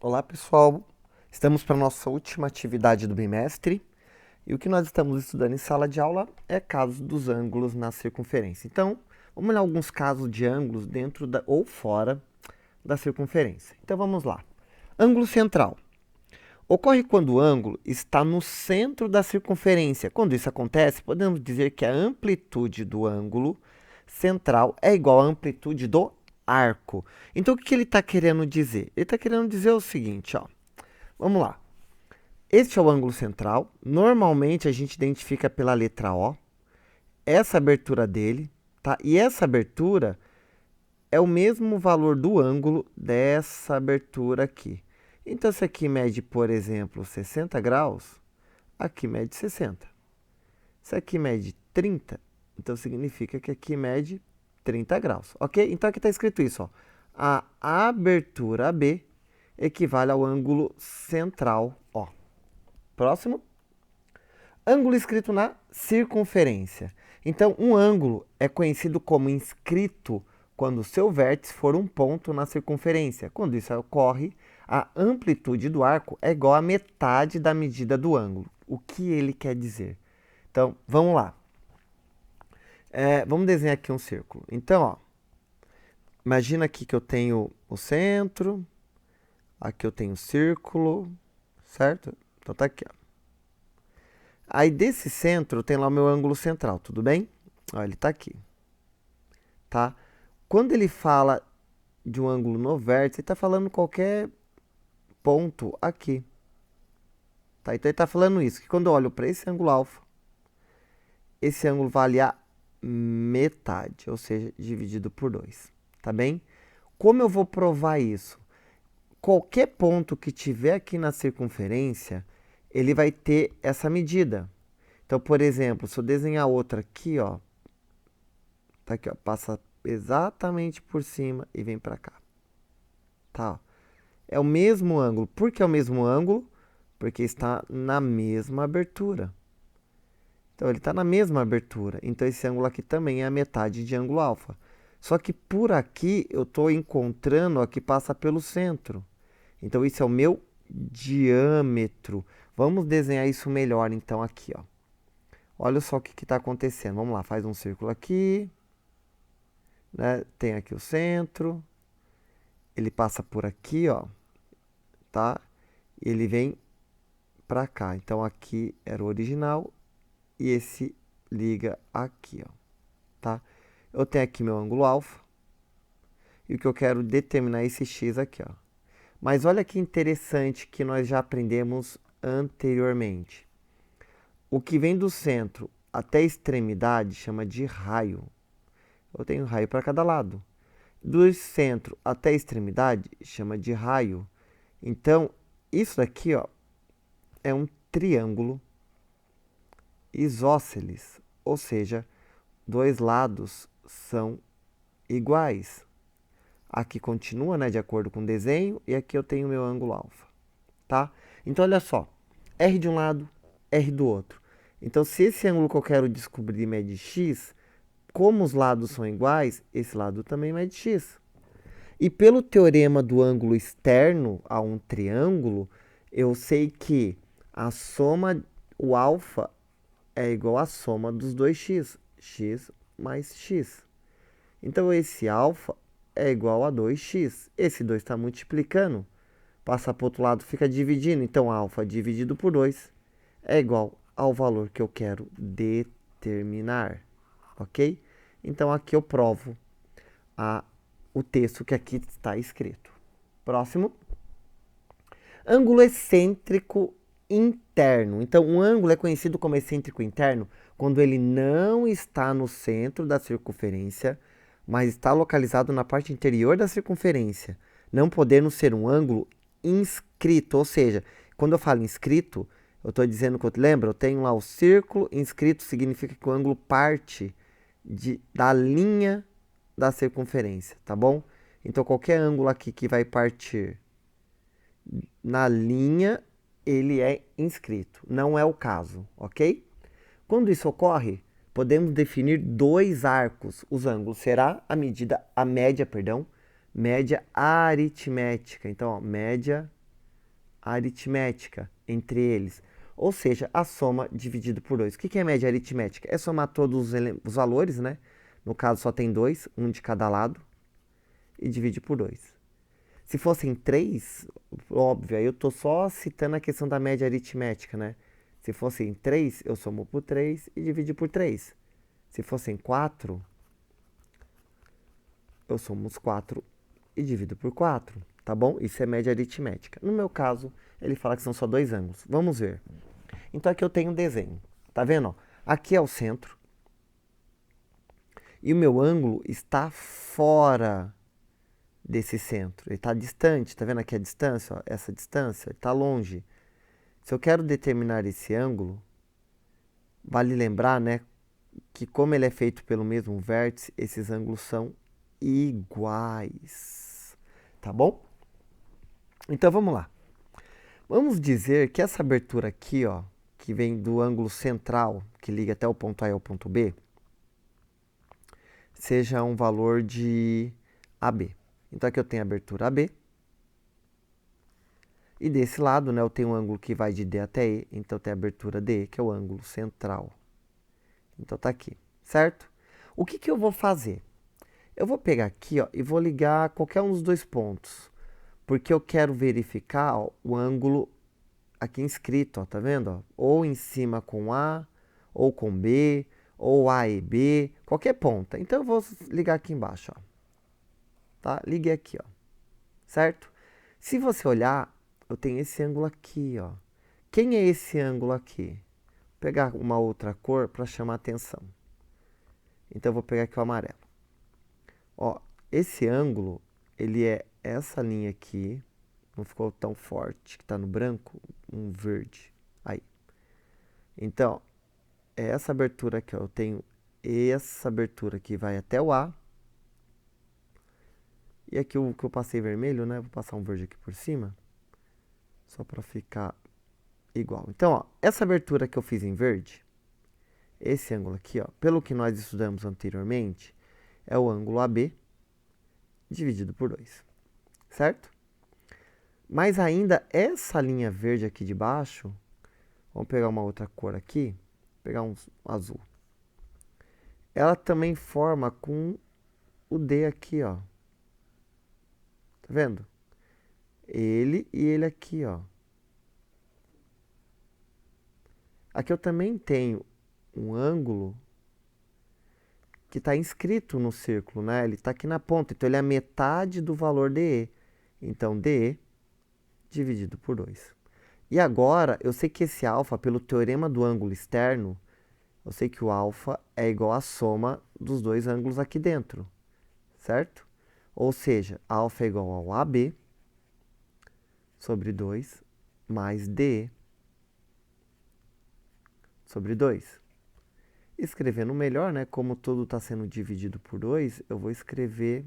Olá, pessoal. Estamos para a nossa última atividade do bimestre e o que nós estamos estudando em sala de aula é casos dos ângulos na circunferência. Então, vamos olhar alguns casos de ângulos dentro ou fora da circunferência. Então, vamos lá. Ângulo central. Ocorre quando o ângulo está no centro da circunferência. Quando isso acontece, podemos dizer que a amplitude do ângulo central é igual à amplitude do arco. Então, o que ele está querendo dizer? Ele está querendo dizer o seguinte, ó. Vamos lá. Este é o ângulo central. Normalmente a gente identifica pela letra O. Essa abertura dele, tá? E essa abertura é o mesmo valor do ângulo dessa abertura aqui. Então, se aqui mede, por exemplo, 60 graus, aqui mede 60. Se aqui mede 30, então significa que aqui mede 30 graus, ok? Então, aqui está escrito isso, ó. A abertura B equivale ao ângulo central O. Próximo. Ângulo escrito na circunferência. Então, um ângulo é conhecido como inscrito quando o seu vértice for um ponto na circunferência. Quando isso ocorre, a amplitude do arco é igual à metade da medida do ângulo. O que ele quer dizer? Então, vamos lá. Vamos desenhar aqui um círculo. Então, ó, imagina aqui que eu tenho o centro, aqui eu tenho o círculo, certo? Então tá aqui, ó. Aí desse centro tem lá o meu ângulo central, tudo bem? Ó, ele tá aqui, tá? Quando ele fala de um ângulo no vértice, ele está falando qualquer ponto aqui. Tá? Então ele está falando isso, que quando eu olho para esse ângulo alfa, esse ângulo vale a metade, ou seja, dividido por 2. Tá bem? Como eu vou provar isso? Qualquer ponto que tiver aqui na circunferência, ele vai ter essa medida. Então, por exemplo, se eu desenhar outra aqui, ó, tá aqui, ó, passa exatamente por cima e vem para cá. Tá? Ó. É o mesmo ângulo. Por que é o mesmo ângulo? Porque está na mesma abertura. Então, ele está na mesma abertura. Então, esse ângulo aqui também é a metade de ângulo alfa. Só que por aqui, eu estou encontrando o que passa pelo centro. Então, isso é o meu diâmetro. Vamos desenhar isso melhor, então, aqui, ó. Olha só o que está acontecendo. Vamos lá, faz um círculo aqui. Né? Tem aqui o centro. Ele passa por aqui, ó. Tá? E ele vem para cá. Então, aqui era o original. E esse liga aqui, ó. Tá? Eu tenho aqui meu ângulo alfa. E o que eu quero determinar é esse x aqui, ó. Mas olha que interessante que nós já aprendemos anteriormente. O que vem do centro até a extremidade chama de raio. Eu tenho raio para cada lado. Do centro até a extremidade chama de raio. Então, isso daqui, ó, é um triângulo isósceles, ou seja, dois lados são iguais. Aqui continua, né, de acordo com o desenho, e aqui eu tenho meu ângulo alfa, tá? Então, olha só, R de um lado, R do outro. Então, se esse ângulo que eu quero descobrir mede x, como os lados são iguais, esse lado também mede x. E pelo teorema do ângulo externo a um triângulo, eu sei que a soma, o alfa, é igual à soma dos dois x, x mais x. Então, esse alfa é igual a 2x. Esse 2 está multiplicando, passa para o outro lado, fica dividindo. Então, alfa dividido por 2 é igual ao valor que eu quero determinar. Ok? Então, aqui eu provo o texto que aqui está escrito. Próximo. Ângulo excêntrico interno. Então, um ângulo é conhecido como excêntrico interno quando ele não está no centro da circunferência, mas está localizado na parte interior da circunferência, não podendo ser um ângulo inscrito. Ou seja, quando eu falo inscrito, eu estou dizendo que, lembra, eu tenho lá o círculo, inscrito significa que o ângulo parte da linha da circunferência, tá bom? Então, qualquer ângulo aqui que vai partir na linha, ele é inscrito. Não é o caso, ok? Quando isso ocorre, podemos definir dois arcos. Os ângulos será a média aritmética. Então, ó, média aritmética entre eles. Ou seja, a soma dividido por 2. O que é média aritmética? É somar todos os valores, né? No caso só tem 2, um de cada lado, e divide por 2. Se fossem 3, óbvio, aí eu estou só citando a questão da média aritmética, né? Se fossem 3, eu somo por 3 e divido por 3. Se fossem 4, eu somo os 4 e divido por 4, tá bom? Isso é média aritmética. No meu caso, ele fala que são só 2 ângulos. Vamos ver. Então aqui eu tenho um desenho, tá vendo? Ó? Aqui é o centro e o meu ângulo está fora desse centro. Ele está distante, tá vendo aqui a distância? Ó? Essa distância está longe. Se eu quero determinar esse ângulo, vale lembrar, né, que como ele é feito pelo mesmo vértice, esses ângulos são iguais, tá bom? Então vamos lá. Vamos dizer que essa abertura aqui, ó, que vem do ângulo central, que liga até o ponto A e o ponto B, seja um valor de AB. Então aqui eu tenho a abertura AB. E desse lado, né, eu tenho um ângulo que vai de D até E, então tem a abertura DE, que é o ângulo central. Então tá aqui, certo? O que eu vou fazer? Eu vou pegar aqui, ó, e vou ligar qualquer um dos dois pontos, porque eu quero verificar, ó, o ângulo aqui inscrito, ó, tá vendo? Ó? Ou em cima com A, ou com B, ou A e B, qualquer ponta. Então eu vou ligar aqui embaixo, ó. Tá? Liguei aqui, ó. Certo? Se você olhar, eu tenho esse ângulo aqui, ó. Quem é esse ângulo aqui? Vou pegar uma outra cor para chamar a atenção. Então eu vou pegar aqui o amarelo. Ó, esse ângulo, ele é essa linha aqui, não ficou tão forte, que está no branco, um verde. Aí. Então, é essa abertura aqui, ó. Eu tenho essa abertura que vai até o A. E aqui o que eu passei vermelho, né? Vou passar um verde aqui por cima. Só para ficar igual. Então, ó, essa abertura que eu fiz em verde, esse ângulo aqui, ó, pelo que nós estudamos anteriormente, é o ângulo AB dividido por 2. Certo? Mas ainda essa linha verde aqui de baixo, vamos pegar uma outra cor aqui, pegar um azul. Ela também forma com o D aqui, ó. Tá vendo? Ele e ele aqui, ó. Aqui eu também tenho um ângulo que está inscrito no círculo, né? Ele está aqui na ponta, então ele é a metade do valor DE. Então, DE dividido por 2. E agora, eu sei que esse alfa, pelo teorema do ângulo externo, eu sei que o alfa é igual à soma dos dois ângulos aqui dentro, certo? Ou seja, alfa é igual ao AB sobre 2 mais DE sobre 2. Escrevendo melhor, né? Como tudo está sendo dividido por 2, eu vou escrever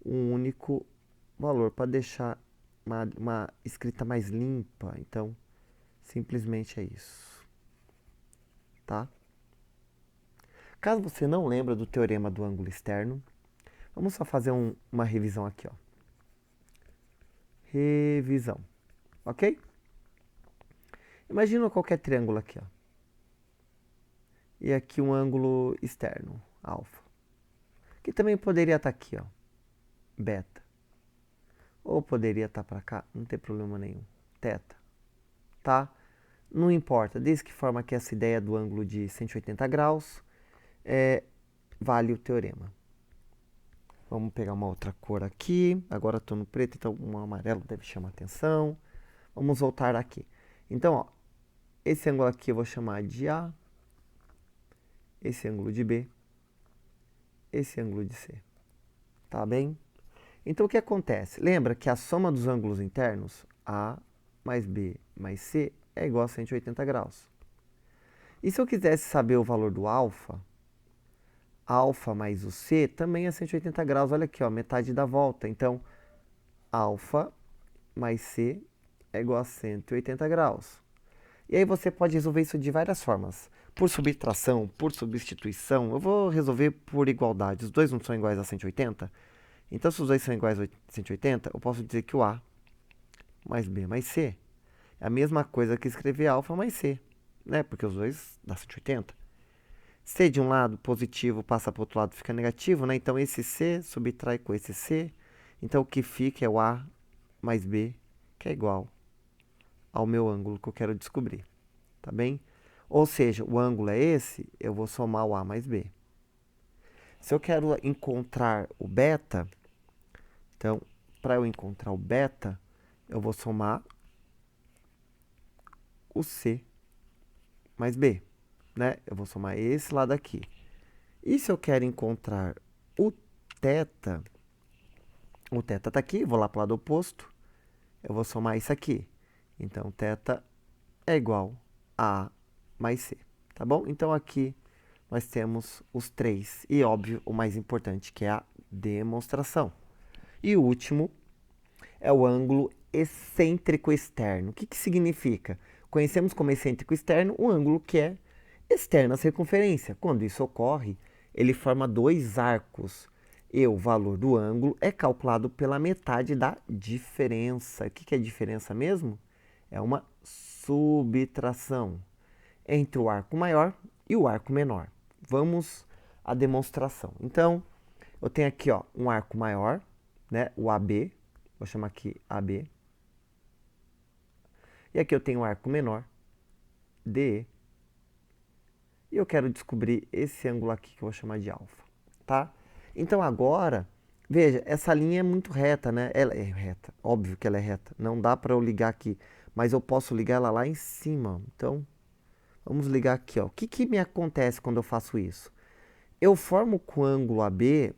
um único valor para deixar uma escrita mais limpa. Então, simplesmente é isso. Tá? Caso você não lembre do teorema do ângulo externo, vamos só fazer uma revisão aqui, ó. Revisão. Ok? Imagina qualquer triângulo aqui, ó. E aqui um ângulo externo, alfa. Que também poderia estar aqui, ó, beta. Ou poderia estar para cá, não tem problema nenhum, teta. Tá? Não importa, desde que forma que essa ideia do ângulo de 180 graus, vale o teorema. Vamos pegar uma outra cor aqui. Agora estou no preto, então um amarelo deve chamar atenção. Vamos voltar aqui. Então, ó, esse ângulo aqui eu vou chamar de A. Esse ângulo de B. Esse ângulo de C. Tá bem? Então, o que acontece? Lembra que a soma dos ângulos internos, A mais B mais C, é igual a 180 graus. E se eu quisesse saber o valor do alfa, alfa mais o C também é 180 graus. Olha aqui, ó, metade da volta. Então, alfa mais C é igual a 180 graus. E aí você pode resolver isso de várias formas. Por subtração, por substituição. Eu vou resolver por igualdade. Os dois não são iguais a 180. Então, se os dois são iguais a 180, eu posso dizer que o A mais B mais C. É a mesma coisa que escrever alfa mais C, né? Porque os dois dá 180. C de um lado positivo passa para o outro lado, fica negativo, né? Então esse C subtrai com esse C. Então o que fica é o A mais B, que é igual ao meu ângulo que eu quero descobrir, tá bem? Ou seja, o ângulo é esse, eu vou somar o A mais B. Se eu quero encontrar o beta, então, para eu encontrar o beta, eu vou somar o C mais B, né? Eu vou somar esse lado aqui. E se eu quero encontrar o θ está aqui, vou lá para o lado oposto, eu vou somar isso aqui. Então, θ é igual a A mais C, tá bom? Então, aqui nós temos os três. E, óbvio, o mais importante, que é a demonstração. E o último é o ângulo excêntrico externo. O que, que significa? Conhecemos como excêntrico externo o ângulo que é externo à circunferência. Quando isso ocorre, ele forma dois arcos. E o valor do ângulo é calculado pela metade da diferença. O que, que é diferença mesmo? É uma subtração entre o arco maior e o arco menor. Vamos à demonstração. Então, eu tenho aqui ó, um arco maior, né, o AB, vou chamar aqui AB. E aqui eu tenho um arco menor, DE. E eu quero descobrir esse ângulo aqui que eu vou chamar de alfa, tá? Então agora, veja, essa linha é muito reta, né? Ela é reta, óbvio que ela é reta. Não dá para eu ligar aqui, mas eu posso ligar ela lá em cima. Então, vamos ligar aqui, ó. O que, que me acontece quando eu faço isso? Eu formo com o ângulo AB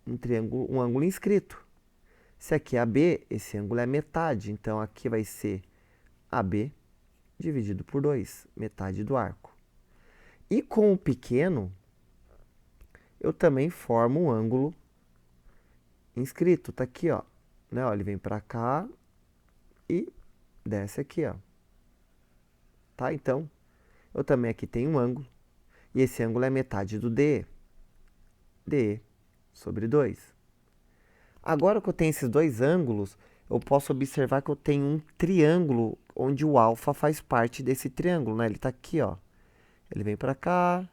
um triângulo, um ângulo inscrito. Se aqui é AB, esse ângulo é metade. Então, aqui vai ser AB dividido por 2, metade do arco. E com o pequeno, eu também formo um ângulo inscrito. Tá aqui, ó. Né? Ó, ele vem para cá e desce aqui, ó. Tá? Então, eu também aqui tenho um ângulo. E esse ângulo é metade do DE. DE sobre 2. Agora que eu tenho esses dois ângulos, eu posso observar que eu tenho um triângulo onde o alfa faz parte desse triângulo, né? Ele está aqui, ó. Ele vem para cá,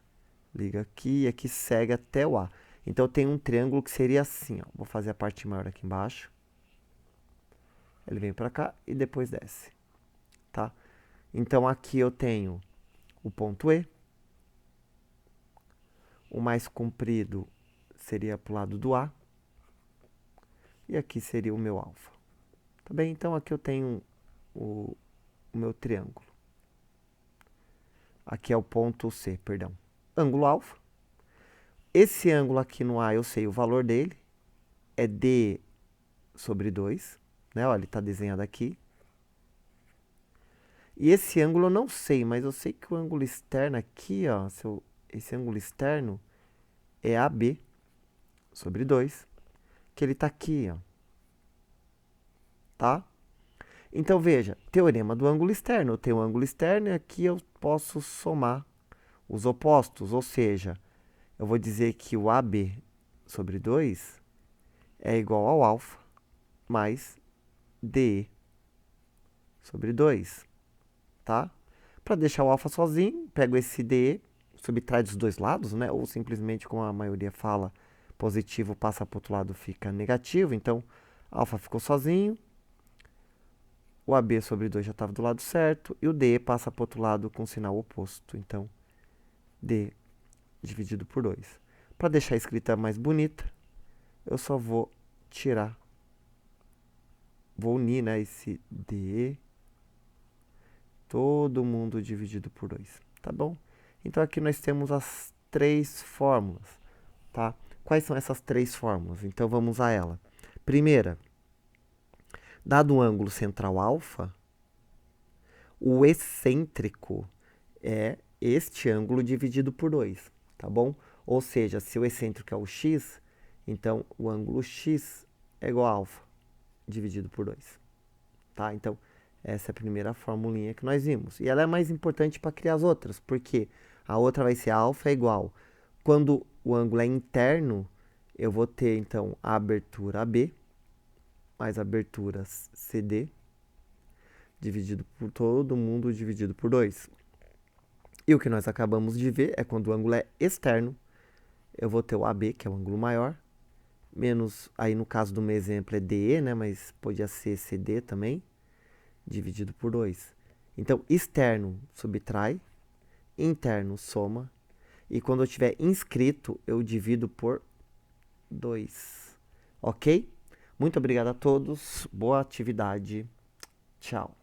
liga aqui e aqui segue até o A. Então, eu tenho um triângulo que seria assim, ó. Vou fazer a parte maior aqui embaixo. Ele vem para cá e depois desce, tá? Então, aqui eu tenho o ponto E. O mais comprido seria para o lado do A. E aqui seria o meu alfa. Tá bem? Então, aqui eu tenho o meu triângulo. Aqui é o ponto C, perdão. Ângulo alfa. Esse ângulo aqui no A eu sei o valor dele. É D sobre 2. Né? Olha, ele está desenhado aqui. E esse ângulo eu não sei, mas eu sei que o ângulo externo aqui, ó, esse ângulo externo é AB sobre 2. Que ele está aqui, ó. Tá? Então, veja, teorema do ângulo externo. Eu tenho o ângulo externo e aqui eu posso somar os opostos. Ou seja, eu vou dizer que o AB sobre 2 é igual ao alfa mais DE sobre 2. Tá? Para deixar o alfa sozinho, pego esse DE, subtrai dos dois lados, né? Ou simplesmente, como a maioria fala, positivo passa para o outro lado, fica negativo. Então, alfa ficou sozinho. O AB sobre 2 já estava do lado certo. E o DE passa para o outro lado com sinal oposto. Então, D dividido por 2. Para deixar a escrita mais bonita, eu só vou tirar. Vou unir, né, esse D. Todo mundo dividido por 2. Tá bom? Então, aqui nós temos as três fórmulas. Tá? Quais são essas três fórmulas? Então, vamos a ela. Primeira. Dado um ângulo central alfa, o excêntrico é este ângulo dividido por 2, tá bom? Ou seja, se o excêntrico é o x, então o ângulo x é igual a alfa dividido por 2, tá? Então, essa é a primeira formulinha que nós vimos. E ela é mais importante para criar as outras, porque a outra vai ser alfa é igual. Quando o ângulo é interno, eu vou ter, então, a abertura AB mais a abertura CD dividido por todo mundo dividido por 2. E o que nós acabamos de ver é quando o ângulo é externo, eu vou ter o AB, que é o ângulo maior, menos, aí no caso do meu exemplo é DE, né, mas podia ser CD também, dividido por 2. Então, externo subtrai, interno soma, e quando eu tiver inscrito, eu divido por 2. Ok? Muito obrigado a todos, boa atividade, tchau.